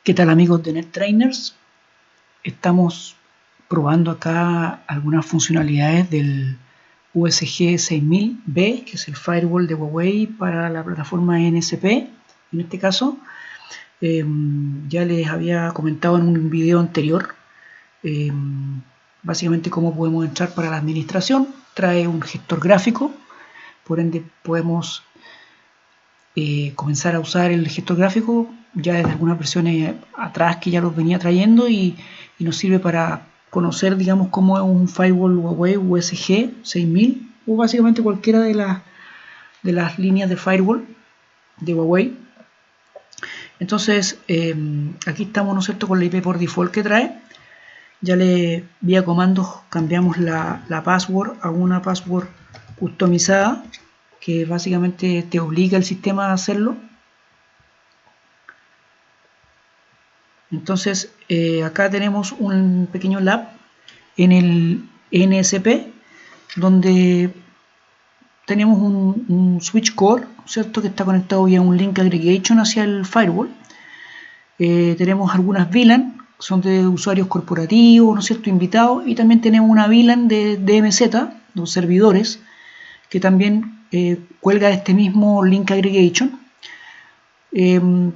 ¿Qué tal, amigos de NetTrainers? Estamos probando acá algunas funcionalidades del USG 6000B, que es el firewall de Huawei para la plataforma NSP. En este caso, ya les había comentado en un video anterior básicamente cómo podemos entrar para la administración. Trae un gestor gráfico, por ende podemos comenzar a usar el gestor gráfico ya desde algunas versiones atrás que ya los venía trayendo y nos sirve para conocer, digamos, cómo es un firewall Huawei USG 6000 o básicamente cualquiera de las líneas de firewall de Huawei. Entonces aquí estamos, ¿no es cierto?, con la IP por default que trae. Ya vía comandos cambiamos la password a una password customizada, que básicamente te obliga el sistema a hacerlo. Entonces acá tenemos un pequeño lab en el NSP donde tenemos un switch core, ¿cierto?, que está conectado vía un link aggregation hacia el firewall. Tenemos algunas VLAN, son de usuarios corporativos, ¿no es cierto?, invitados, y también tenemos una VLAN de DMZ, los servidores, que también cuelga de este mismo link aggregation.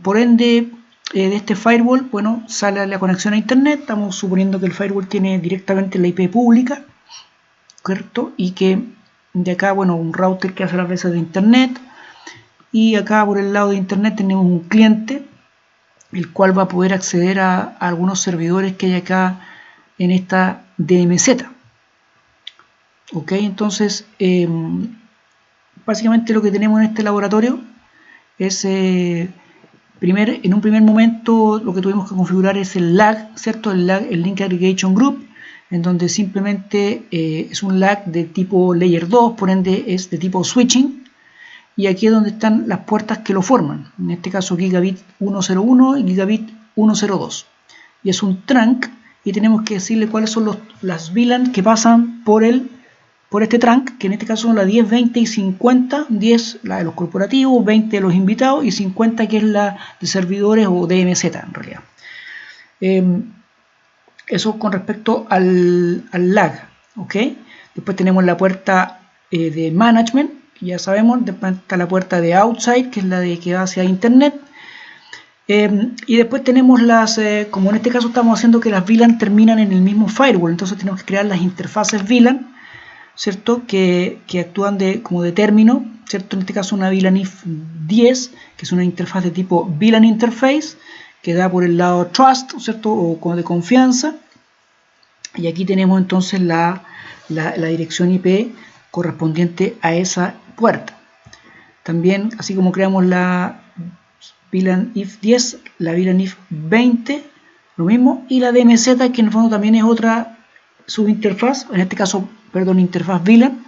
Por ende, de este firewall, bueno, sale la conexión a internet. Estamos suponiendo que el firewall tiene directamente la IP pública, ¿correcto? Y que de acá, bueno, un router que hace las veces de internet, y acá por el lado de internet tenemos un cliente, el cual va a poder acceder a algunos servidores que hay acá en esta DMZ. Ok, entonces básicamente lo que tenemos en este laboratorio es en un primer momento lo que tuvimos que configurar es el LAG, ¿cierto? El Link Aggregation Group, en donde simplemente es un LAG de tipo Layer 2, por ende es de tipo Switching, y aquí es donde están las puertas que lo forman, en este caso Gigabit 101 y Gigabit 102, y es un trunk, y tenemos que decirle cuáles son las VLAN que pasan por este trunk, que en este caso son la 10, 20 y 50, 10 la de los corporativos, 20 de los invitados y 50 que es la de servidores o DMZ en realidad. Eso con respecto al LAG, ¿ok? Después tenemos la puerta de management, ya sabemos. Después está la puerta de outside, que es la de que va hacia internet. Y después tenemos como en este caso estamos haciendo que las VLAN terminan en el mismo firewall, entonces tenemos que crear las interfaces VLAN, ¿cierto?, que actúan como de término, ¿cierto? En este caso una VLAN if 10, que es una interfaz de tipo VLAN interface, que da por el lado trust, ¿cierto?, o como de confianza. Y aquí tenemos entonces la dirección IP correspondiente a esa puerta. También, así como creamos la VLAN if 10, la VLAN if 20, lo mismo, y la DMZ, que en el fondo también es otra subinterfaz, en este caso, perdón, interfaz VLAN,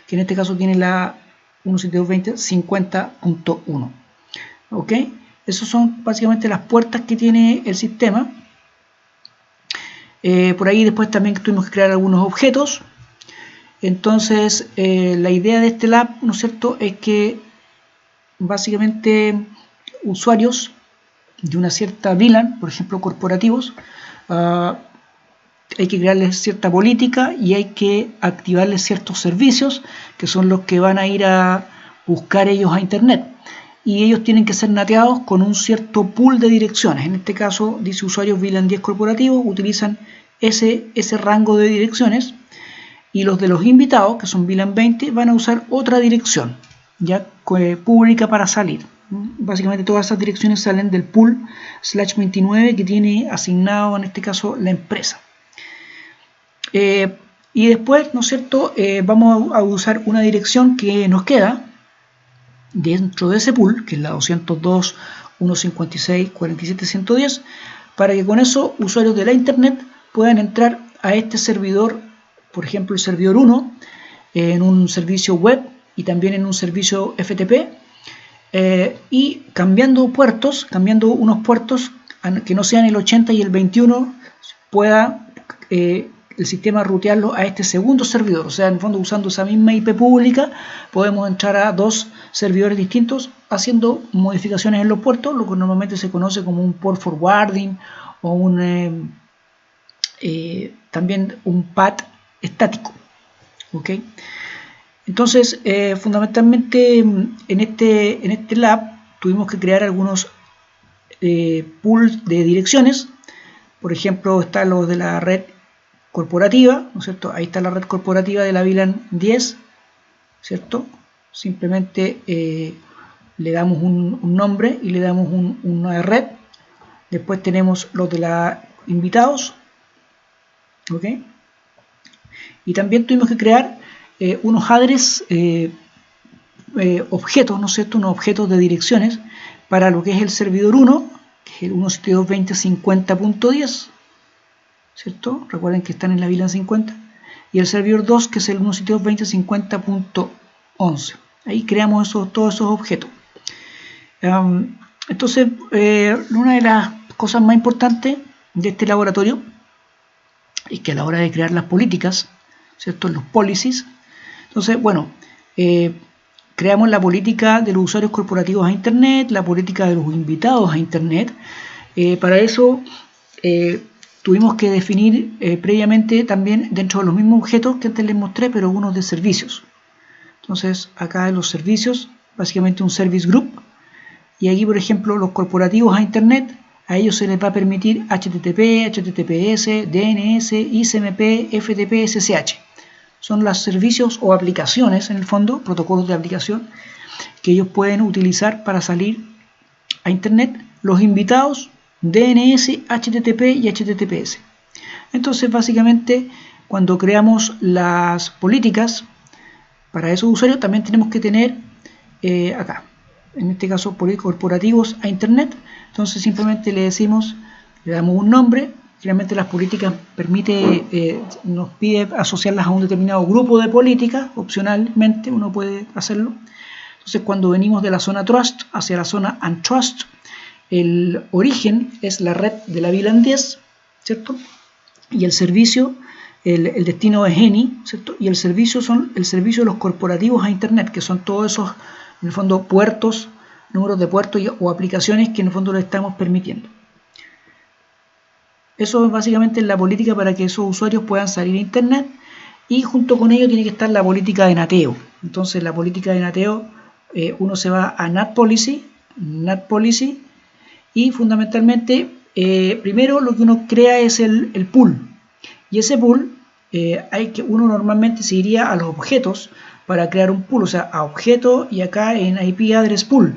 que en este caso tiene la 172.20.50.1. ok, esas son básicamente las puertas que tiene el sistema. Por ahí después también tuvimos que crear algunos objetos. Entonces la idea de este lab, ¿no es cierto?, es que básicamente usuarios de una cierta VLAN, por ejemplo corporativos, hay que crearles cierta política y hay que activarles ciertos servicios que son los que van a ir a buscar ellos a internet, y ellos tienen que ser nateados con un cierto pool de direcciones. En este caso dice usuarios VLAN 10 corporativos, utilizan ese rango de direcciones, y los de los invitados, que son VLAN 20, van a usar otra dirección ya pública para salir. Básicamente todas esas direcciones salen del pool /29 que tiene asignado en este caso la empresa. Y después, ¿no es cierto?, vamos a usar una dirección que nos queda dentro de ese pool, que es la 202.156.47.110, para que con eso usuarios de la internet puedan entrar a este servidor, por ejemplo el servidor 1, en un servicio web y también en un servicio FTP, y cambiando unos puertos que no sean el 80 y el 21, pueda el sistema rutearlo a este segundo servidor. O sea, en el fondo, usando esa misma IP pública, podemos entrar a dos servidores distintos haciendo modificaciones en los puertos, lo que normalmente se conoce como un port forwarding o también un path estático. ¿Okay? Entonces, fundamentalmente en este lab tuvimos que crear algunos pools de direcciones. Por ejemplo, está lo de la red corporativa, ¿no es cierto? Ahí está la red corporativa de la VLAN 10, ¿cierto? Simplemente le damos un nombre y le damos una red. Después tenemos los de los invitados, ¿ok? Y también tuvimos que crear unos address objetos, ¿no es cierto? Unos objetos de direcciones para lo que es el servidor 1, que es el 172.20.50.10, ¿cierto? Recuerden que están en la VLAN 50. Y el servidor 2, que es el 172.20.50.11. Ahí creamos todos esos objetos. Entonces, una de las cosas más importantes de este laboratorio es que a la hora de crear las políticas, ¿cierto? Los policies. Entonces, bueno, creamos la política de los usuarios corporativos a Internet, la política de los invitados a Internet. Para eso tuvimos que definir previamente también dentro de los mismos objetos que antes les mostré, pero unos de servicios. Entonces, acá en los servicios, básicamente un service group. Y aquí, por ejemplo, los corporativos a Internet, a ellos se les va a permitir HTTP, HTTPS, DNS, ICMP, FTP, SSH. Son los servicios o aplicaciones, en el fondo, protocolos de aplicación, que ellos pueden utilizar para salir a Internet. Los invitados, DNS, HTTP y HTTPS. Entonces, básicamente, cuando creamos las políticas para esos usuarios, también tenemos que tener acá, en este caso, corporativos a Internet. Entonces, simplemente le damos un nombre. Finalmente, las políticas nos pide asociarlas a un determinado grupo de políticas. Opcionalmente, uno puede hacerlo. Entonces, cuando venimos de la zona Trust hacia la zona Untrust, el origen es la red de la VLAN 10, ¿cierto? Y el servicio, el destino es ENI, ¿cierto? Y el servicio son el servicio de los corporativos a Internet, que son todos esos, en el fondo, puertos, números de puertos o aplicaciones que en el fondo le estamos permitiendo. Eso es básicamente la política para que esos usuarios puedan salir a Internet, y junto con ello tiene que estar la política de nateo. Entonces, la política de nateo, uno se va a NAT Policy, y fundamentalmente, primero lo que uno crea es el pool. Y ese pool, uno normalmente se iría a los objetos para crear un pool, o sea, a objeto y acá en IP Address Pool.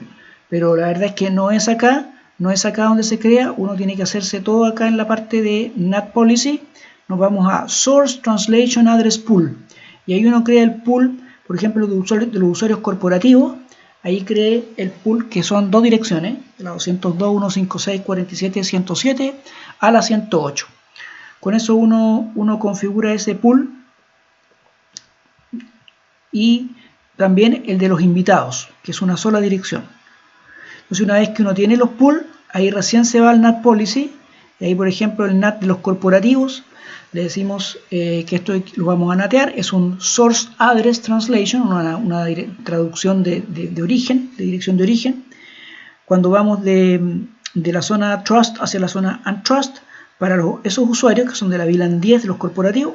Pero la verdad es que no es acá donde se crea, uno tiene que hacerse todo acá en la parte de NAT Policy. Nos vamos a Source Translation Address Pool. Y ahí uno crea el pool, por ejemplo, de los usuarios corporativos. Ahí cree el pool, que son dos direcciones, la 202.156.47.107 a la 108. Con eso uno configura ese pool, y también el de los invitados, que es una sola dirección. Entonces, una vez que uno tiene los pools, ahí recién se va al NAT Policy, y ahí, por ejemplo, el NAT de los corporativos, le decimos que esto lo vamos a natear, es un Source Address Translation, una traducción de origen, de dirección de origen. Cuando vamos de la zona Trust hacia la zona Untrust, para esos usuarios que son de la VLAN 10 de los corporativos,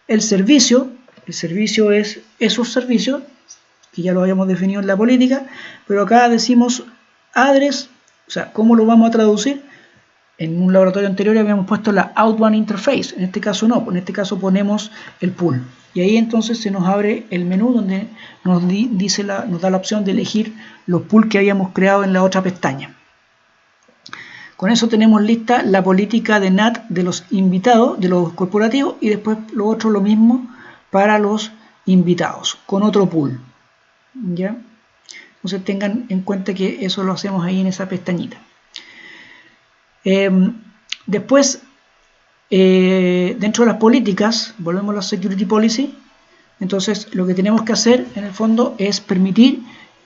el servicio es esos servicios, que ya lo habíamos definido en la política, pero acá decimos address, o sea, ¿cómo lo vamos a traducir? En un laboratorio anterior habíamos puesto la Outbound Interface, en este caso no, en este caso ponemos el pool. Y ahí entonces se nos abre el menú donde nos da la opción de elegir los pools que habíamos creado en la otra pestaña. Con eso tenemos lista la política de NAT de los invitados, de los corporativos, y después lo otro lo mismo para los invitados, con otro pool. ¿Ya? Entonces tengan en cuenta que eso lo hacemos ahí en esa pestañita. Después, dentro de las políticas, volvemos a la Security Policy. Entonces, lo que tenemos que hacer en el fondo es permitir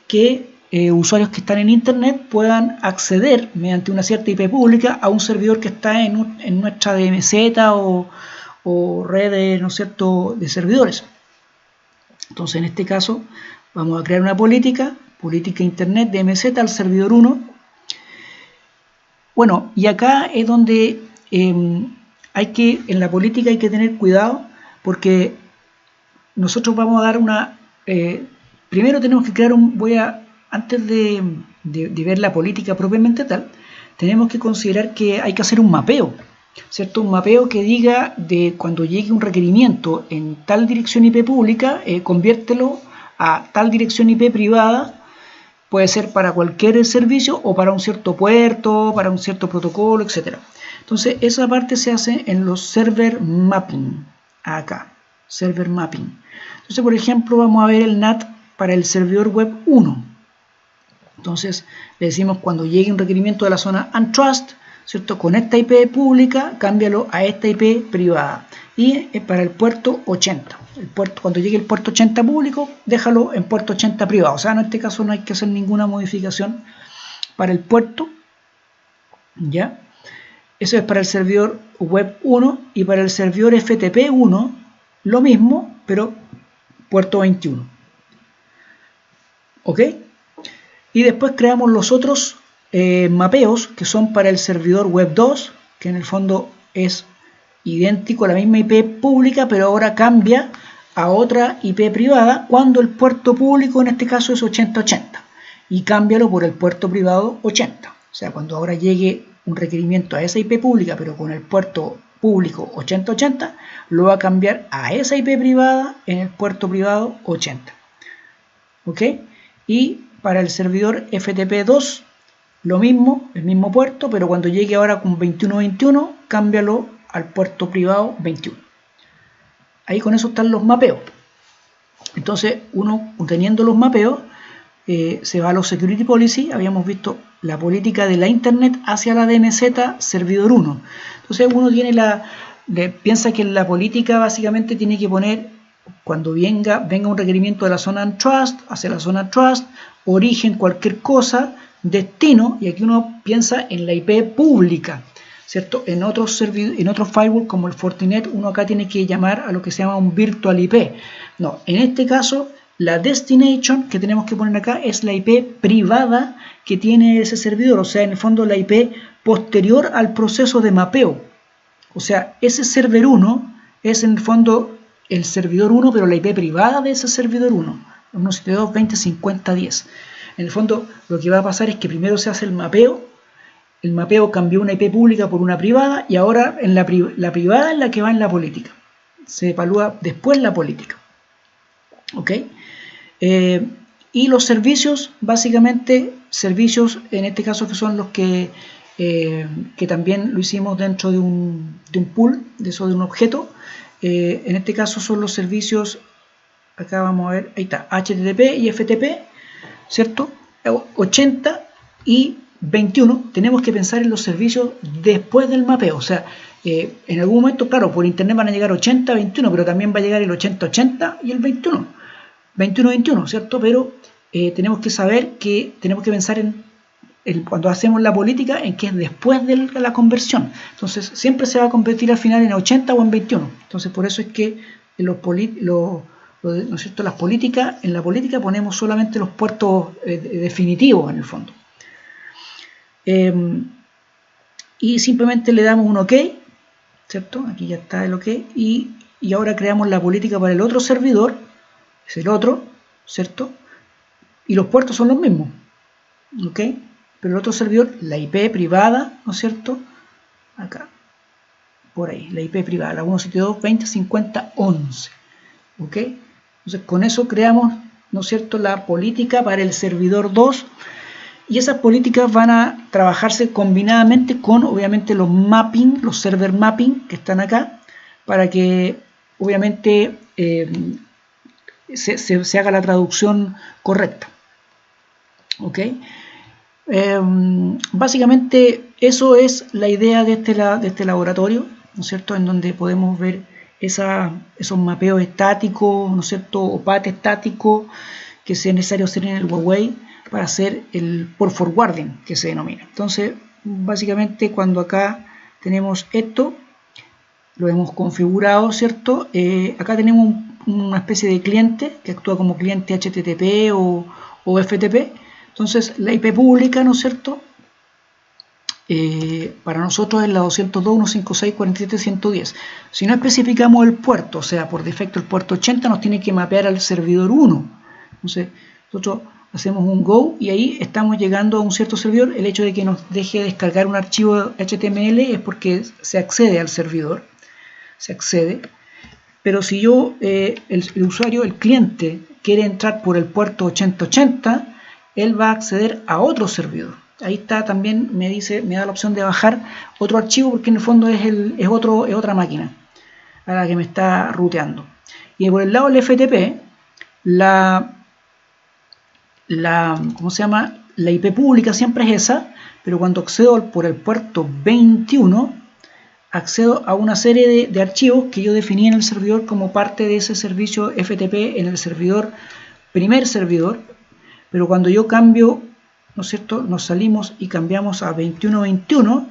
que usuarios que están en Internet puedan acceder mediante una cierta IP pública a un servidor que está en nuestra DMZ o red, ¿no es cierto?, de servidores. Entonces, en este caso, vamos a crear una política política internet DMZ al servidor 1. Bueno, y acá es donde en la política hay que tener cuidado, porque nosotros vamos a dar primero tenemos que crear antes de ver la política propiamente tal, tenemos que considerar que hay que hacer un mapeo, ¿cierto? Un mapeo que diga de cuando llegue un requerimiento en tal dirección IP pública, conviértelo a tal dirección IP privada. Puede ser para cualquier servicio o para un cierto puerto, para un cierto protocolo, etc. Entonces, esa parte se hace en los server mapping. Acá, server mapping. Entonces, por ejemplo, vamos a ver el NAT para el servidor web 1. Entonces, le decimos cuando llegue un requerimiento de la zona Untrust, ¿cierto? Con esta IP pública, cámbialo a esta IP privada. Y para el puerto 80. Cuando llegue el puerto 80 público, déjalo en puerto 80 privado. O sea, en este caso no hay que hacer ninguna modificación para el puerto. ¿Ya? Eso es para el servidor web 1. Y para el servidor FTP 1, lo mismo, pero puerto 21. ¿Ok? Y después creamos los otros mapeos que son para el servidor web 2, que en el fondo es idéntico a la misma IP pública, pero ahora cambia a otra IP privada cuando el puerto público en este caso es 8080 y cámbialo por el puerto privado 80. O sea, cuando ahora llegue un requerimiento a esa IP pública pero con el puerto público 8080, lo va a cambiar a esa IP privada en el puerto privado 80. ¿Ok? Y para el servidor FTP2 lo mismo, el mismo puerto, pero cuando llegue ahora con 2121, cámbialo al puerto privado 21. Ahí con eso están los mapeos. Entonces, uno teniendo los mapeos, se va a los security policy. Habíamos visto la política de la internet hacia la DMZ servidor 1. Entonces, uno piensa que la política básicamente tiene que poner, cuando venga un requerimiento de la zona Untrust, hacia la zona Trust, origen cualquier cosa, destino, y aquí uno piensa en la IP pública, ¿cierto? En otros firewall como el Fortinet, uno acá tiene que llamar a lo que se llama un virtual IP. No, en este caso, la destination que tenemos que poner acá es la IP privada que tiene ese servidor, o sea, en el fondo la IP posterior al proceso de mapeo. O sea, ese server 1 es en el fondo el servidor 1, pero la IP privada de ese servidor 1, 172.20.50.10. En el fondo, lo que va a pasar es que primero se hace el mapeo cambió una IP pública por una privada, y ahora la privada es la que va en la política. Se evalúa después la política. ¿Ok? Y los servicios, básicamente, servicios en este caso que son los que también lo hicimos dentro de un pool, de un objeto. En este caso son los servicios, acá vamos a ver, ahí está, HTTP y FTP, ¿cierto? 80 y 21, tenemos que pensar en los servicios después del mapeo. O sea, en algún momento, claro, por internet van a llegar 80, 21, pero también va a llegar el 80, 80 y el 21, 21, 21, ¿cierto? Pero tenemos que saber que tenemos que pensar cuando hacemos la política, en que es después de la conversión. Entonces, siempre se va a convertir al final en 80 o en 21. Entonces, por eso es que ¿no es cierto? En la política ponemos solamente los puertos definitivos en el fondo. Y simplemente le damos un OK, ¿cierto? Aquí ya está el OK, y ahora creamos la política para el otro servidor, es el otro, ¿cierto? Y los puertos son los mismos, ¿ok? Pero el otro servidor, la IP privada, ¿no es cierto? Acá, por ahí, la IP privada, la 172.20.50.11, ¿ok? Entonces con eso creamos, ¿no es cierto?, la política para el servidor 2, y esas políticas van a trabajarse combinadamente con, obviamente, los mapping, los server mapping que están acá, para que, obviamente, se haga la traducción correcta. ¿Ok? Básicamente, eso es la idea de este laboratorio, ¿no es cierto?, en donde podemos ver esos mapeos estáticos, ¿no es cierto?, o path estático que sea necesario hacer en el Huawei para hacer el port forwarding, que se denomina. Entonces, básicamente, cuando acá tenemos esto, lo hemos configurado, ¿cierto? Acá tenemos una especie de cliente que actúa como cliente HTTP o o FTP. Entonces la IP pública, ¿no es cierto? Para nosotros es la 202.156.47.110. Si no especificamos el puerto, o sea, por defecto el puerto 80 nos tiene que mapear al servidor 1. Entonces nosotros hacemos un go y ahí estamos llegando a un cierto servidor. El hecho de que nos deje descargar un archivo HTML es porque se accede al servidor. Se accede. Pero si yo, el usuario, el cliente, quiere entrar por el puerto 8080, él va a acceder a otro servidor. Ahí está, también me da la opción de bajar otro archivo porque en el fondo es otra máquina a la que me está ruteando. Y por el lado del FTP, ¿cómo se llama? La IP pública siempre es esa, pero cuando accedo por el puerto 21, accedo a una serie de archivos que yo definí en el servidor como parte de ese servicio FTP en el primer servidor, pero cuando yo cambio, ¿no es cierto?, nos salimos y cambiamos a 2121,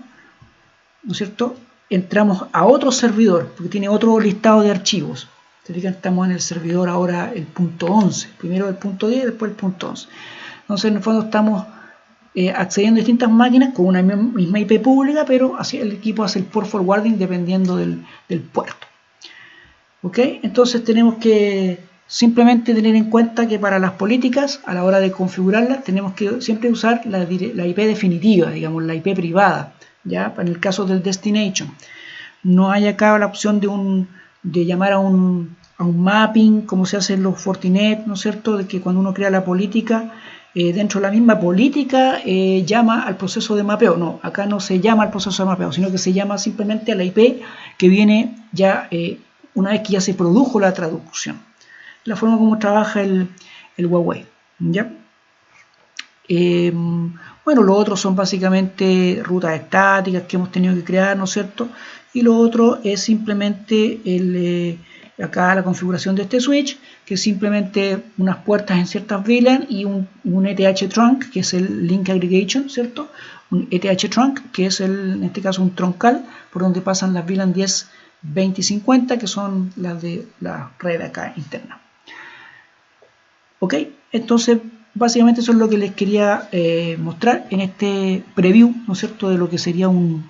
¿no es cierto?, entramos a otro servidor, porque tiene otro listado de archivos. Se fijan, estamos en el servidor ahora el punto 11, primero el punto 10, después el punto 11. Entonces, en el fondo estamos accediendo a distintas máquinas con una misma IP pública, pero así el equipo hace el port forwarding dependiendo del puerto. ¿Ok? Entonces tenemos que simplemente tener en cuenta que para las políticas, a la hora de configurarlas, tenemos que siempre usar la IP definitiva, digamos, la IP privada, ¿ya? En el caso del destination. No hay acá la opción de llamar a un mapping, como se hace en los Fortinet, ¿no es cierto?, de que cuando uno crea la política, dentro de la misma política llama al proceso de mapeo. No, acá no se llama al proceso de mapeo, sino que se llama simplemente a la IP que viene ya una vez que ya se produjo la traducción. La forma como trabaja el Huawei, ¿ya? Bueno, lo otro son básicamente rutas estáticas que hemos tenido que crear, ¿no es cierto? Y lo otro es simplemente acá la configuración de este switch, que es simplemente unas puertas en ciertas VLAN y un ETH trunk, que es el link aggregation, ¿cierto? Un ETH trunk, que es en este caso un troncal, por donde pasan las VLAN 10, 20 y 50, que son las de la red acá interna. Ok, entonces básicamente eso es lo que les quería mostrar en este preview, ¿no es cierto?, de lo que sería un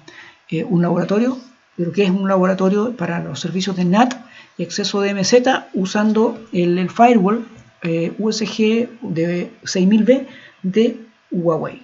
laboratorio, de lo que es un laboratorio para los servicios de NAT y acceso de DMZ usando el firewall USG de 6000B de Huawei.